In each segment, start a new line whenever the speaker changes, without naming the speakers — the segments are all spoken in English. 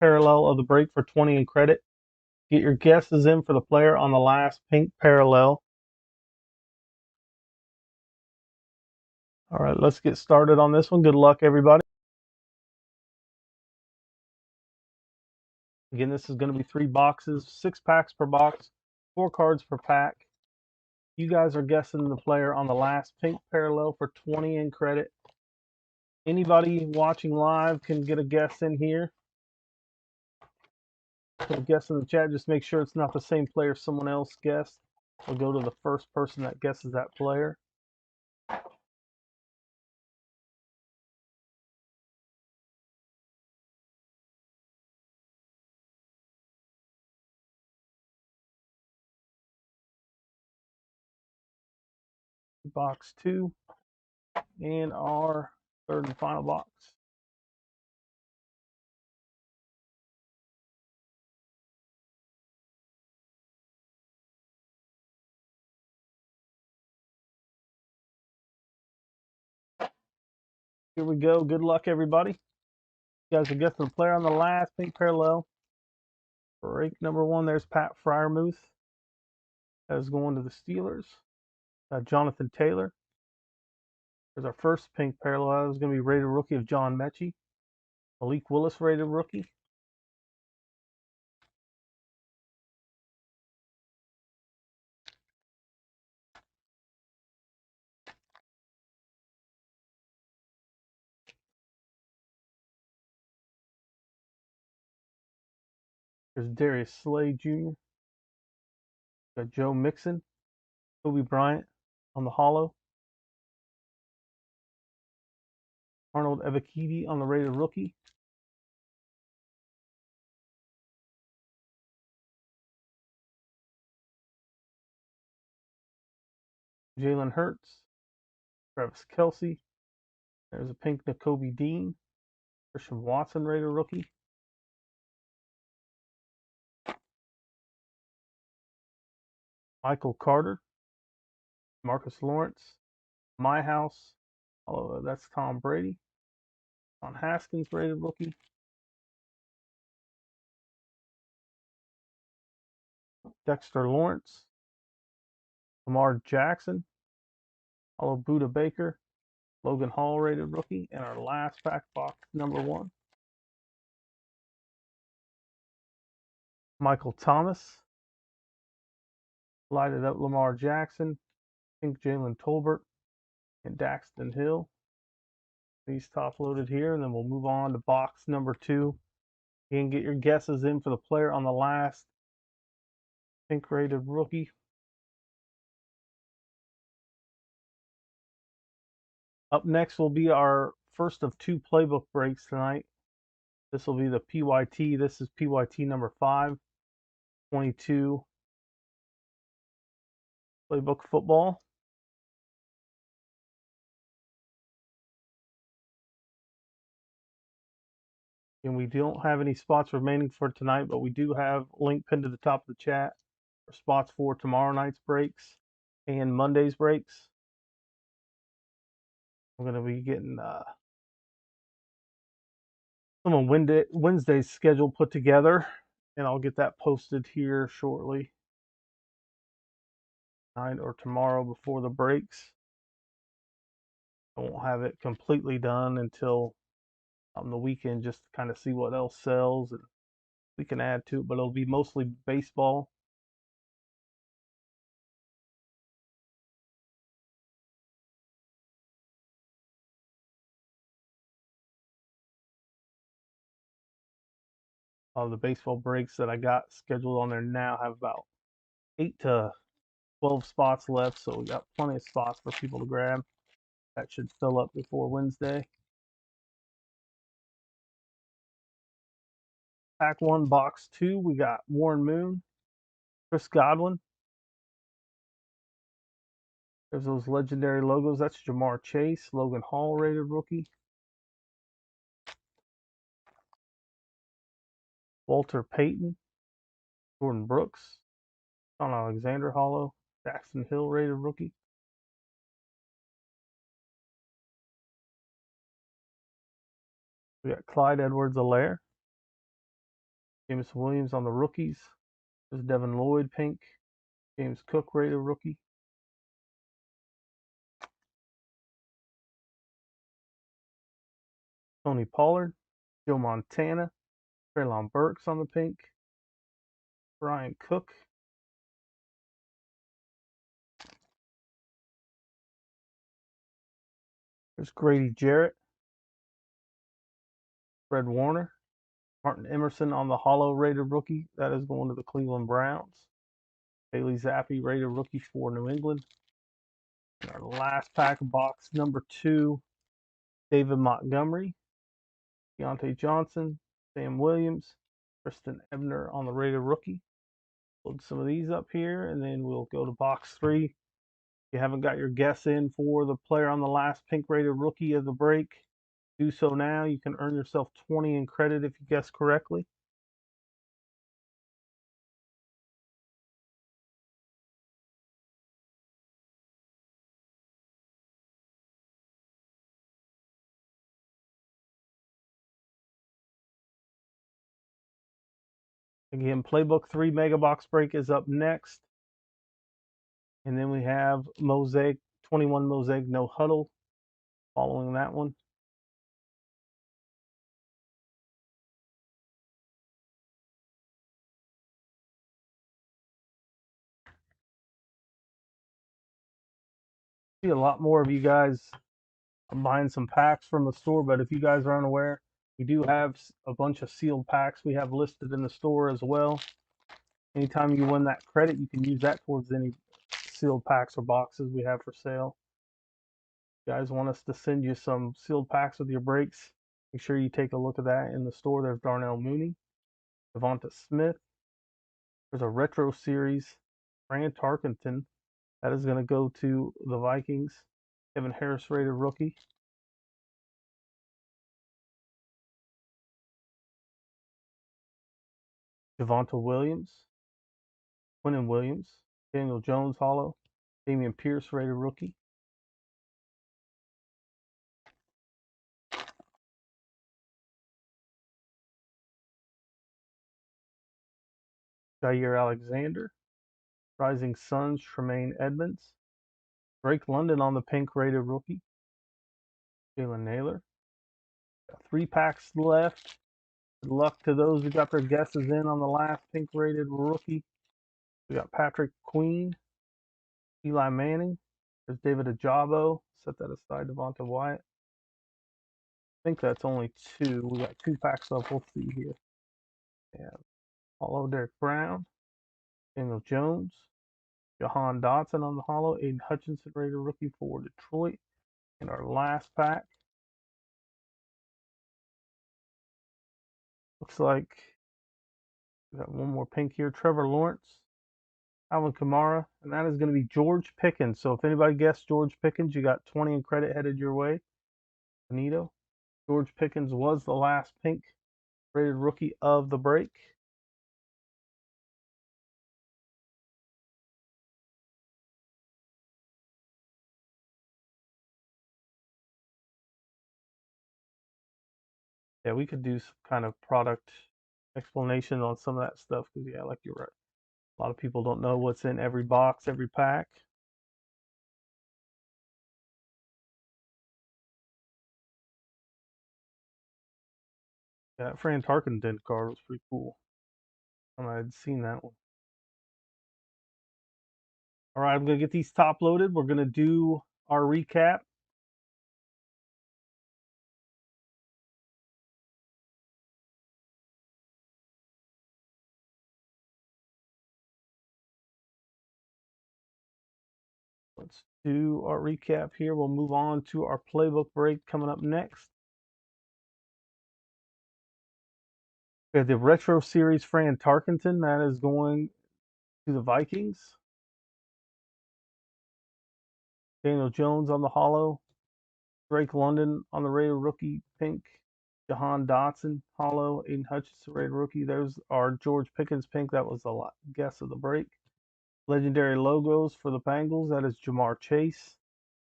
parallel of the break for 20 in credit. Get your guesses in for the player on the last pink parallel. All right, let's get started on this one. Good luck, everybody. Again, this is going to be 3 boxes, 6 packs per box, 4 cards per pack. You guys are guessing the player on the last pink parallel for 20 in credit. Anybody watching live can get a guess in here. Put a guess in the chat. Just make sure it's not the same player someone else guessed. We'll go to the first person that guesses that player. Box 2 and our third and final box. Here we go. Good luck, everybody. You guys are guessing the player on the last pink parallel. Break number 1, there's Pat Freiermuth. That is going to the Steelers. Jonathan Taylor. There's our first pink parallel. That is going to be rated rookie of John Mechie. Malik Willis rated rookie. There's Darius Slay Jr. Got Joe Mixon. Kobe Bryant on the hollow. Arnold Ebiketie on the rated rookie. Jalen Hurts. Travis Kelce. There's a pink Nakobe Dean. Christian Watson rated rookie. Michael Carter. Marcus Lawrence. My House. Oh, that's Tom Brady. Don Haskins rated rookie. Dexter Lawrence. Lamar Jackson. Hello Buda Baker. Logan Hall rated rookie. And our last pack box number 1. Michael Thomas. Lighted up Lamar Jackson. Pink Jalen Tolbert. And Daxton Hill. These top loaded here, and then we'll move on to box number 2. You can get your guesses in for the player on the last pink rated rookie. Up next will be our first of 2 playbook breaks tonight. This will be the PYT. This is PYT number 5, 22 playbook football. And we don't have any spots remaining for tonight, but we do have a link pinned to the top of the chat for spots for tomorrow night's breaks and Monday's breaks. I'm going to be getting some of Wednesday's schedule put together, and I'll get that posted here shortly, tonight or tomorrow before the breaks. I won't have it completely done until on the weekend, just to kind of see what else sells and we can add to it, but it'll be mostly baseball. The baseball breaks that I got scheduled on there now have about 8 to 12 spots left, so we got plenty of spots for people to grab. That should fill up before Wednesday. Pack 1, box 2, we got Warren Moon, Chris Godwin. There's those legendary logos. That's Jamar Chase, Logan Hall rated rookie. Walter Payton, Jordan Brooks, Sean Alexander hollow, Jackson Hill rated rookie. We got Clyde Edwards-Helaire, Jameson Williams on the rookies. There's Devin Lloyd, pink. James Cook, rated rookie. Tony Pollard. Joe Montana. Treylon Burks on the pink. Brian Cook. There's Grady Jarrett. Fred Warner. Martin Emerson on the hollow, rated rookie. That is going to the Cleveland Browns. Bailey Zappi, rated rookie for New England. And our last pack, box number 2, David Montgomery, Deontay Johnson, Sam Williams, Kristen Ebner on the rated rookie. Load some of these up here, and then we'll go to box 3. If you haven't got your guess in for the player on the last pink rated rookie of the break, do so now. You can earn yourself 20 in credit if you guess correctly. Again, Playbook 3 Mega Box Break is up next. And then we have Mosaic, 21 Mosaic No Huddle following that one. See a lot more of you guys buying some packs from the store, but if you guys are unaware, we do have a bunch of sealed packs we have listed in the store as well. Anytime you win that credit, you can use that towards any sealed packs or boxes we have for sale. If you guys want us to send you some sealed packs with your breaks, make sure you take a look at that in the store. There's Darnell Mooney, Devonta Smith. There's a retro series, Fran Tarkenton. That is going to go to the Vikings. Kevin Harris, rated rookie. Javonte Williams. Quinnen Williams. Daniel Jones, hollow. Damian Pierce, rated rookie. Jair Alexander. Rising Suns, Tremaine Edmonds. Drake London on the pink, rated rookie. Jalen Naylor. Got 3 packs left. Good luck to those who got their guesses in on the last pink rated rookie. We got Patrick Queen, Eli Manning. There's David Ajabo. Set that aside. Devonta Wyatt. I think that's only 2. We got 2 packs left. We'll see here. Yeah. Hollow Derek Brown. Daniel Jones. Jahan Dotson on the hollow. Aiden Hutchinson, rated rookie for Detroit. And our last pack. Looks like we got one more pink here. Trevor Lawrence. Alvin Kamara. And that is going to be George Pickens. So if anybody guessed George Pickens, you got 20 in credit headed your way. Benito. George Pickens was the last pink rated rookie of the break. Yeah, we could do some kind of product explanation on some of that stuff because, yeah, like you're right. A lot of people don't know what's in every box, every pack. That Fran Tarkenton card was pretty cool. I had seen that one. All right, I'm going to get these top loaded. We're going to do our recap. Let's do our recap here. We'll move on to our playbook break coming up next. We have the Retro Series Fran Tarkenton. That is going to the Vikings. Daniel Jones on the hollow. Drake London on the rated rookie pink. Jahan Dotson hollow. Aiden Hutchinson rated rookie. There's our George Pickens pink. That was the guess of the break. Legendary logos for the Bengals. That is Jamar Chase.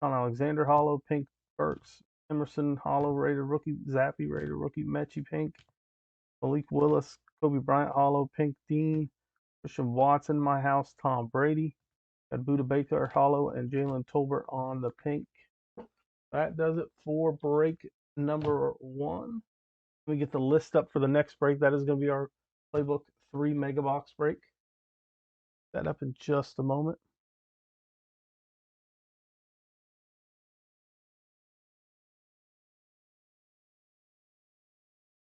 Sean Alexander hollow. Pink Burks. Emerson hollow rated rookie. Zappi rated rookie. Mechie pink. Malik Willis Kobe Bryant Hollow, Pink Dean, Christian Watson, My House, Tom Brady. Got Buda Baker Hollow and Jalen Tolbert on the pink. That does it for break number 1. Let me get the list up for the next break. That is going to be our Playbook 3 Mega Box break. That up in just a moment.